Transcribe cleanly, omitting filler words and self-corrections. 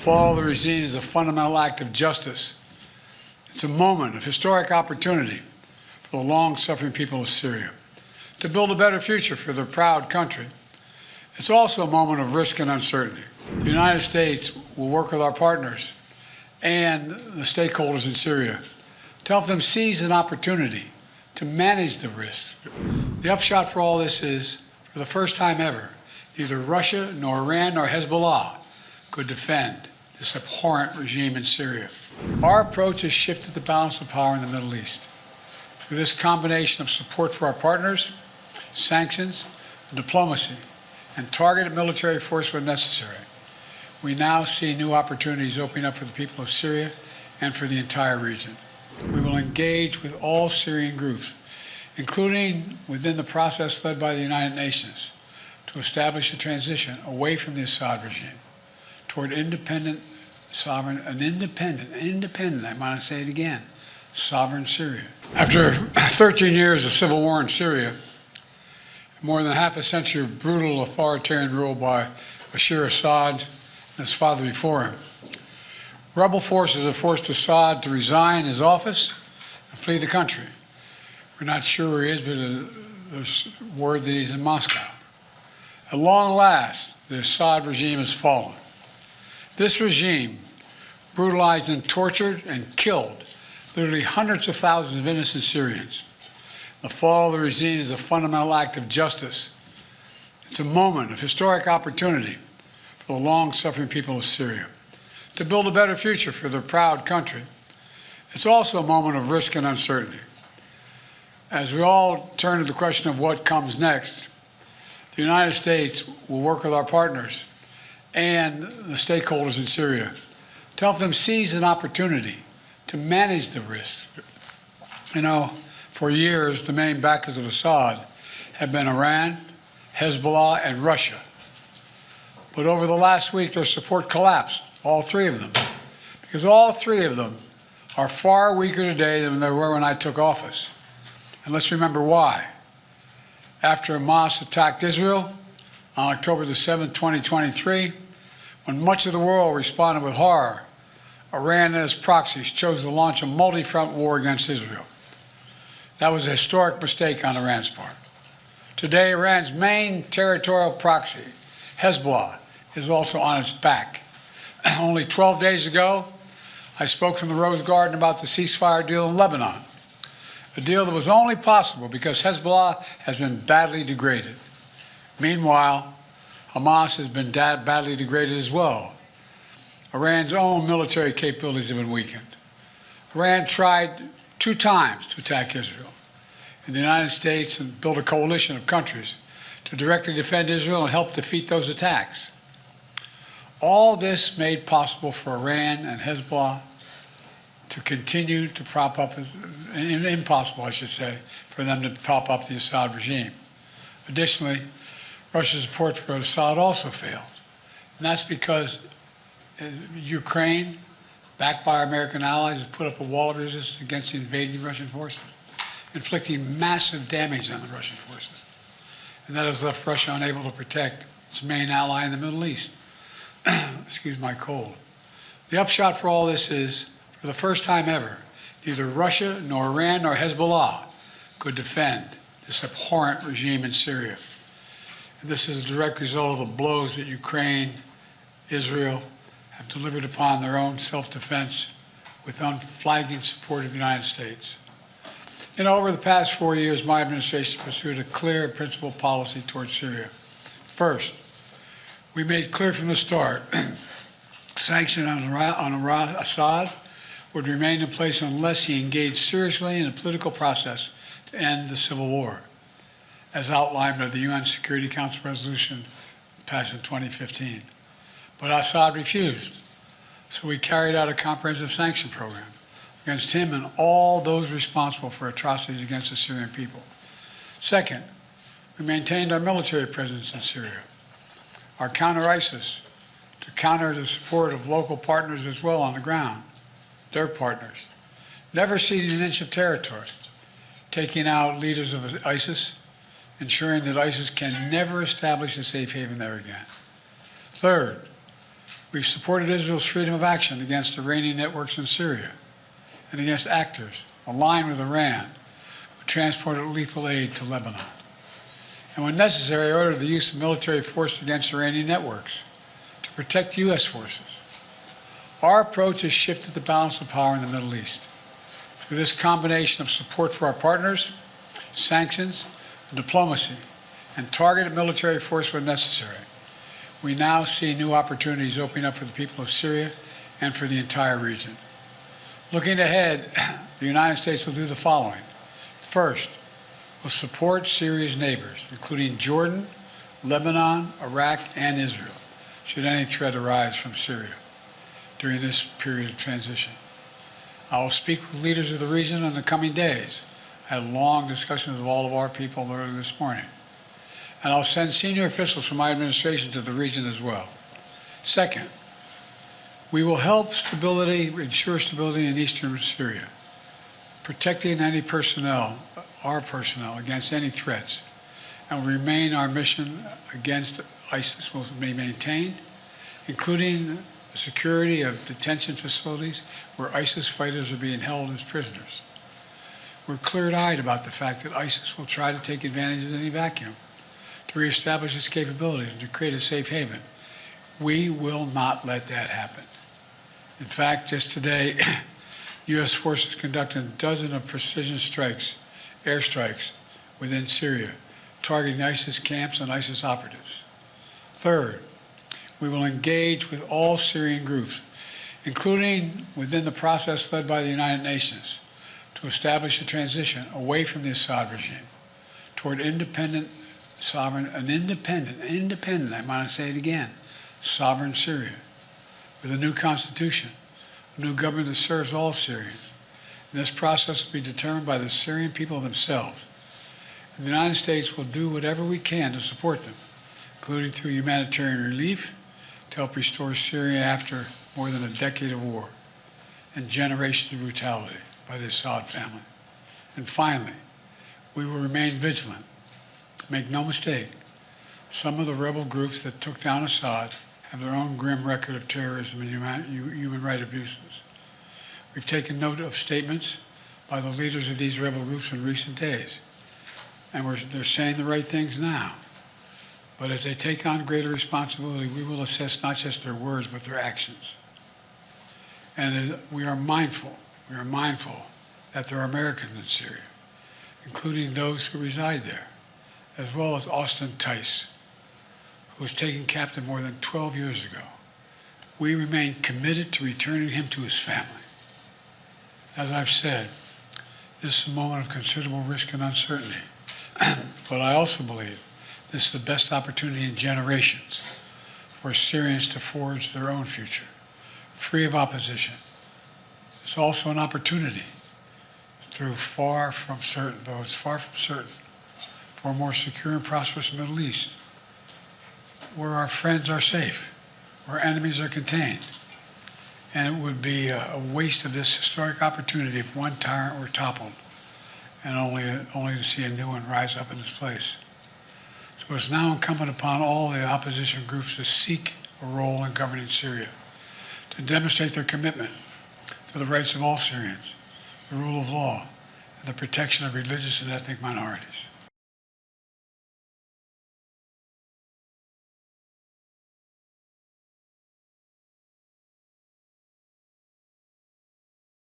fall of the regime is a fundamental act of justice. It's a moment of historic opportunity for the long-suffering people of Syria to build a better future for their proud country. It's also a moment of risk and uncertainty. The United States will work with our partners and the stakeholders in Syria to help them seize an opportunity to manage the risks. The upshot for all this is, for the first time ever, neither Russia nor Iran nor Hezbollah could defend this abhorrent regime in Syria. Our approach has shifted the balance of power in the Middle East. Through this combination of support for our partners, sanctions, and diplomacy, and targeted military force when necessary, we now see new opportunities opening up for the people of Syria and for the entire region. We will engage with all Syrian groups, including within the process led by the United Nations, to establish a transition away from the Assad regime toward independent, sovereign, I want to say it again, sovereign Syria. After 13 years of civil war in Syria, more than half a century of brutal authoritarian rule by Bashar and his father before him, rebel forces have forced Assad to resign his office and flee the country. We're not sure where he is, but there's word that he's in Moscow. At long last, the Assad regime has fallen. This regime brutalized and tortured and killed literally hundreds of thousands of innocent Syrians. The fall of the regime is a fundamental act of justice. It's a moment of historic opportunity for the long-suffering people of Syria to build a better future for their proud country. It's also a moment of risk and uncertainty. As we all turn to the question of what comes next, the United States will work with our partners and the stakeholders in Syria to help them seize an opportunity to manage the risks. You know, for years, the main backers of Assad have been Iran, Hezbollah, and Russia. But over the last week, their support collapsed, all three of them, because all three of them are far weaker today than they were when I took office. And let's remember why. After Hamas attacked Israel on October the 7th, 2023, when much of the world responded with horror, Iran and its proxies chose to launch a multi-front war against Israel. That was a historic mistake on Iran's part. Today, Iran's main territorial proxy, Hezbollah, is also on its back. Only 12 days ago, I spoke from the Rose Garden about the ceasefire deal in Lebanon, a deal that was only possible because Hezbollah has been badly degraded. Meanwhile, Hamas has been badly degraded as well. Iran's own military capabilities have been weakened. Iran tried 2 times to attack Israel, and the United States and built a coalition of countries to directly defend Israel and help defeat those attacks. All this made possible for Iran and Hezbollah to continue to prop up, impossible, I should say, for them to prop up the Assad regime. Additionally, Russia's support for Assad also failed. And that's because Ukraine, backed by our American allies, has put up a wall of resistance against the invading Russian forces, inflicting massive damage on the Russian forces. And that has left Russia unable to protect its main ally in the Middle East. Excuse my cold. The upshot for all this is, for the first time ever, neither Russia nor Iran nor Hezbollah could defend this abhorrent regime in Syria. And this is a direct result of the blows that Ukraine, Israel, have delivered upon their own self-defense with unflagging support of the United States. You know, over the past 4 years, my administration pursued a clear and principled policy towards Syria. First, we made clear from the start sanctions on Assad would remain in place unless he engaged seriously in a political process to end the civil war, as outlined by the UN Security Council resolution passed in 2015. But Assad refused, so we carried out a comprehensive sanction program against him and all those responsible for atrocities against the Syrian people. Second, we maintained our military presence in Syria, our counter-ISIS, to counter the support of local partners as well on the ground, their partners, never ceding an inch of territory, taking out leaders of ISIS, ensuring that ISIS can never establish a safe haven there again. Third, We've supported Israel's freedom of action against Iranian networks in Syria and against actors aligned with Iran who transported lethal aid to Lebanon. And when necessary, ordered the use of military force against Iranian networks to protect U.S. forces. Our approach has shifted the balance of power in the Middle East. Through this combination of support for our partners, sanctions, and diplomacy, and targeted military force when necessary, we now see new opportunities opening up for the people of Syria and for the entire region. Looking ahead, the United States will do the following. First, we'll support Syria's neighbors, including Jordan, Lebanon, Iraq, and Israel, should any threat arise from Syria during this period of transition. I will speak with leaders of the region in the coming days. I had long discussions with all of our people earlier this morning. And I'll send senior officials from my administration to the region as well. Second, we will help ensure stability in eastern Syria, protecting any personnel, our personnel, against any threats, and will remain our mission against ISIS will be maintained, including the security of detention facilities where ISIS fighters are being held as prisoners. We're clear-eyed about the fact that ISIS will try to take advantage of any vacuum to reestablish its capabilities and to create a safe haven. We will not let that happen. In fact, just today, U.S. forces conducted dozens of precision strikes, airstrikes, within Syria, targeting ISIS camps and ISIS operatives. Third, we will engage with all Syrian groups, including within the process led by the United Nations, to establish a transition away from the Assad regime toward independent, sovereign, I want to say it again, sovereign Syria, with a new constitution, a new government that serves all Syrians. And this process will be determined by the Syrian people themselves. And the United States will do whatever we can to support them, including through humanitarian relief, to help restore Syria after more than a decade of war and generations of brutality by the Assad family. And finally, we will remain vigilant. Make no mistake, some of the rebel groups that took down Assad have their own grim record of terrorism and human rights abuses. We've taken note of statements by the leaders of these rebel groups in recent days, and they're saying the right things now. But as they take on greater responsibility, we will assess not just their words, but their actions. And we are mindful that there are Americans in Syria, including those who reside there, as well as Austin Tice, who was taken captive more than 12 years ago. We remain committed to returning him to his family. As I've said, this is a moment of considerable risk and uncertainty, but I also believe this is the best opportunity in generations for Syrians to forge their own future, free of opposition. It's also an opportunity through far from certain, for a more secure and prosperous Middle East, where our friends are safe, where enemies are contained. And it would be a waste of this historic opportunity if one tyrant were toppled and only to see a new one rise up in its place. So it's now incumbent upon all the opposition groups to seek a role in governing Syria, to demonstrate their commitment to the rights of all Syrians, the rule of law, and the protection of religious and ethnic minorities.